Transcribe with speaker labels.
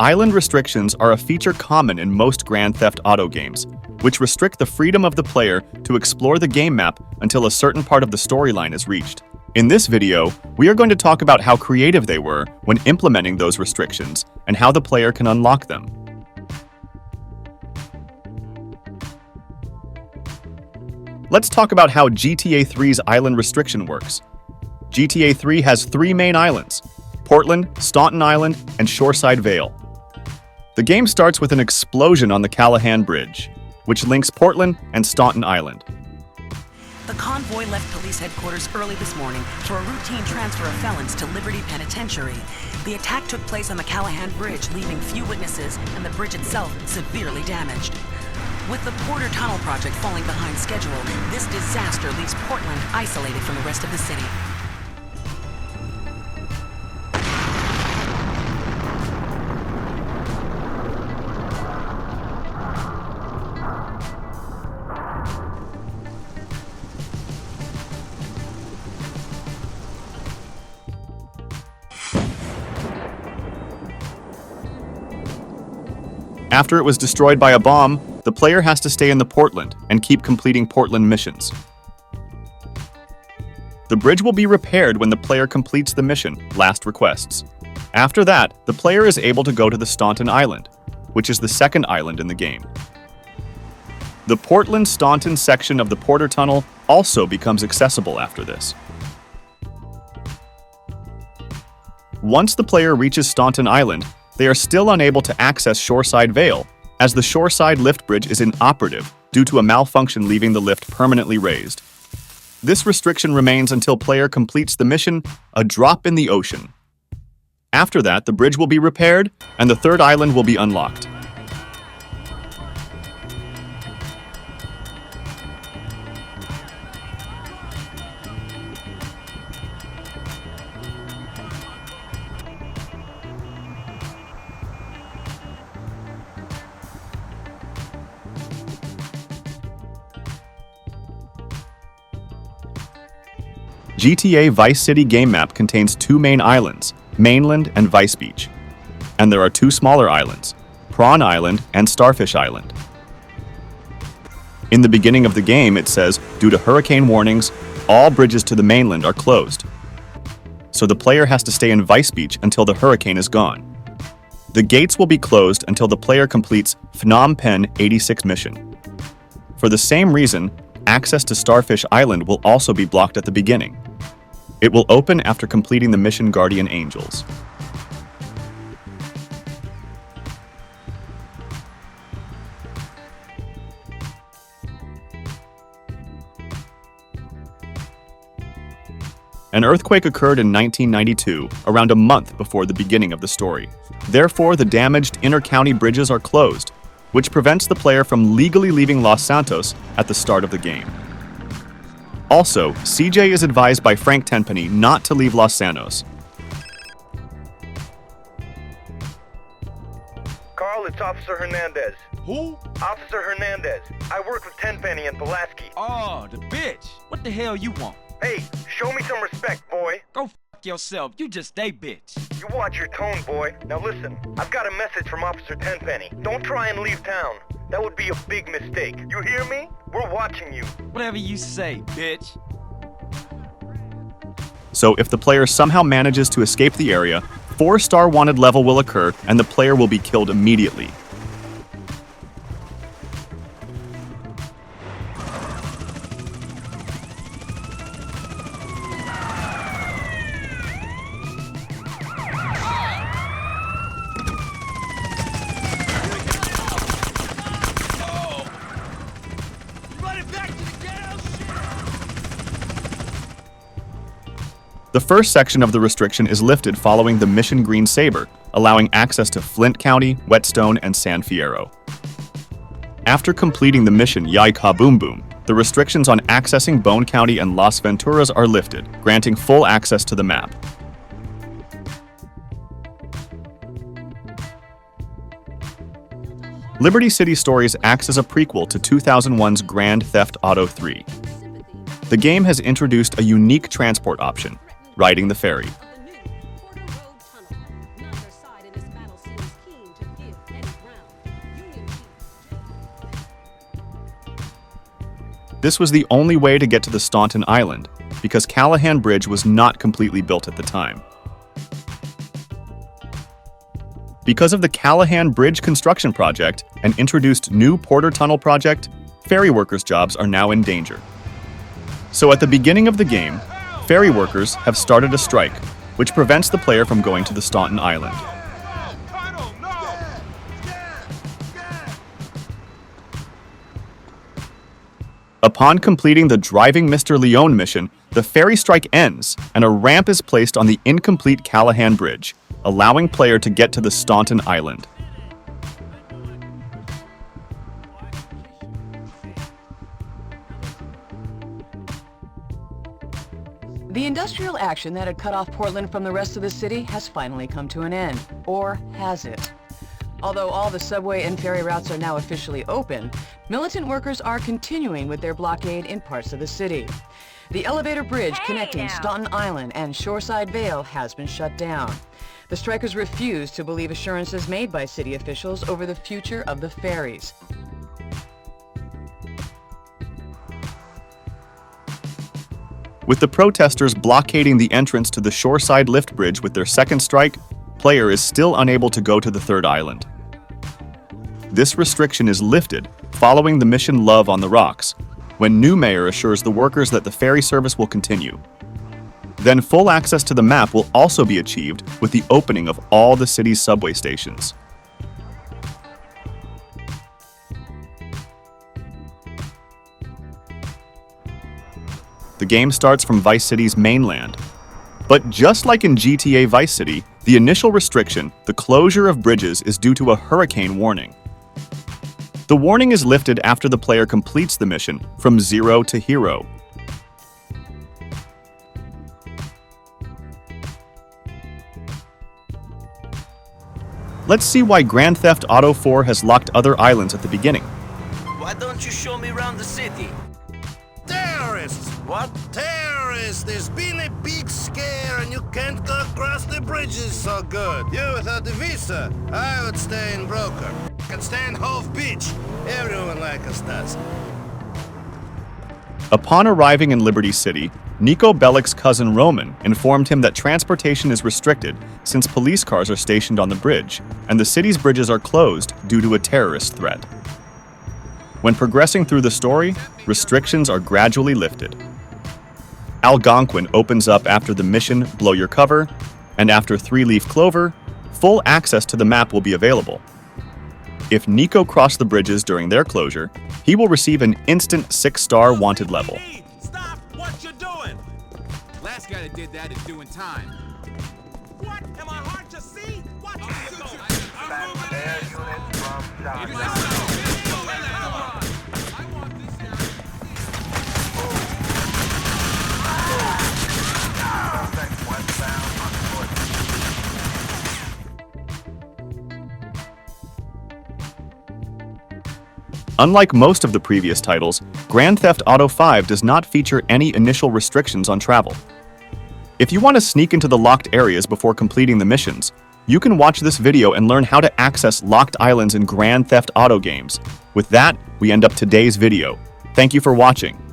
Speaker 1: Island restrictions are a feature common in most Grand Theft Auto games, which restrict the freedom of the player to explore the game map until a certain part of the storyline is reached. In this video, we are going to talk about how creative they were when implementing those restrictions and how the player can unlock them. Let's talk about how GTA 3's island restriction works. GTA 3 has 3 main islands: Portland, Staunton Island, and Shoreside Vale. The game starts with an explosion on the Callahan Bridge, which links Portland and Staunton Island.
Speaker 2: The convoy left police headquarters early this morning for a routine transfer of felons to Liberty Penitentiary. The attack took place on the Callahan Bridge, leaving few witnesses and the bridge itself severely damaged. With the Porter Tunnel project falling behind schedule, this disaster leaves Portland isolated from the rest of the city.
Speaker 1: After it was destroyed by a bomb, the player has to stay in the Portland and keep completing Portland missions. The bridge will be repaired when the player completes the mission, Last Requests. After that, the player is able to go to the Staunton Island, which is the second island in the game. The Portland-Staunton section of the Porter Tunnel also becomes accessible after this. Once the player reaches Staunton Island, they are still unable to access Shoreside Vale, as the Shoreside lift bridge is inoperative due to a malfunction leaving the lift permanently raised. This restriction remains until player completes the mission, A Drop in the Ocean. After that, the bridge will be repaired, and the third island will be unlocked. GTA Vice City game map contains 2 main islands, Mainland and Vice Beach. And there are 2 smaller islands, Prawn Island and Starfish Island. In the beginning of the game, it says, due to hurricane warnings, all bridges to the mainland are closed. So the player has to stay in Vice Beach until the hurricane is gone. The gates will be closed until the player completes Phnom Penh 86 mission. For the same reason, access to Starfish Island will also be blocked at the beginning. It will open after completing the mission Guardian Angels. An earthquake occurred in 1992, around a month before the beginning of the story. Therefore, the damaged inter-county bridges are closed, which prevents the player from legally leaving Los Santos at the start of the game. Also, CJ is advised by Frank Tenpenny not to leave Los Santos.
Speaker 3: Carl, it's Officer Hernandez.
Speaker 4: Who?
Speaker 3: Officer Hernandez. I work with Tenpenny and Pulaski.
Speaker 4: Oh, the bitch. What the hell you want?
Speaker 3: Hey, show me some respect, boy.
Speaker 4: Go f yourself. You just a bitch.
Speaker 3: You watch your tone, boy. Now listen, I've got a message from Officer Tenpenny. Don't try and leave town. That would be a big mistake. You hear me? We're watching you.
Speaker 4: Whatever you say, bitch.
Speaker 1: So if the player somehow manages to escape the area, 4-star wanted level will occur and the player will be killed immediately. The first section of the restriction is lifted following the Mission Green Saber, allowing access to Flint County, Whetstone, and San Fierro. After completing the mission Yai Ka Boom Boom, the restrictions on accessing Bone County and Las Venturas are lifted, granting full access to the map. Liberty City Stories acts as a prequel to 2001's Grand Theft Auto 3. The game has introduced a unique transport option, riding the ferry. This was the only way to get to the Staunton Island, because Callahan Bridge was not completely built at the time. Because of the Callahan Bridge construction project and introduced new Porter Tunnel project, ferry workers' jobs are now in danger. So at the beginning of the game, ferry workers have started a strike, which prevents the player from going to the Staunton Island. Upon completing the Driving Mr. Leone mission, the ferry strike ends and a ramp is placed on the incomplete Callahan Bridge, allowing player to get to the Staunton Island.
Speaker 2: The industrial action that had cut off Portland from the rest of the city has finally come to an end. Or has it? Although all the subway and ferry routes are now officially open, militant workers are continuing with their blockade in parts of the city. The elevator bridge connecting Staunton Island and Shoreside Vale has been shut down. The strikers refuse to believe assurances made by city officials over the future of the ferries.
Speaker 1: With the protesters blockading the entrance to the Shoreside Lift Bridge with their second strike, player is still unable to go to the third island. This restriction is lifted following the mission Love on the Rocks, when new mayor assures the workers that the ferry service will continue. Then full access to the map will also be achieved with the opening of all the city's subway stations. The game starts from Vice City's mainland. But just like in GTA Vice City, the initial restriction, the closure of bridges, is due to a hurricane warning. The warning is lifted after the player completes the mission from Zero to Hero. Let's see why Grand Theft Auto 4 has locked other islands at the beginning.
Speaker 5: Why don't you show me around the city?
Speaker 6: Terrorists!
Speaker 5: What?
Speaker 6: Terrorists! There's been a big scare and you can't go across the bridges so good. You without the visa, I would stay in Broker. Can stand Hove Beach. Everyone like us does.
Speaker 1: Upon arriving in Liberty City, Nico Bellic's cousin Roman informed him that transportation is restricted since police cars are stationed on the bridge, and the city's bridges are closed due to a terrorist threat. When progressing through the story, restrictions are gradually lifted. Algonquin opens up after the mission Blow Your Cover, and after Three Leaf Clover, full access to the map will be available. If Nico crossed the bridges during their closure, he will receive an instant 6-star wanted level.
Speaker 7: Stop what you're doing!
Speaker 8: Last guy that did that is doing time.
Speaker 7: What? Am I hard to see? What?
Speaker 1: Unlike most of the previous titles, Grand Theft Auto 5 does not feature any initial restrictions on travel. If you want to sneak into the locked areas before completing the missions, you can watch this video and learn how to access locked islands in Grand Theft Auto games. With that, we end up today's video. Thank you for watching.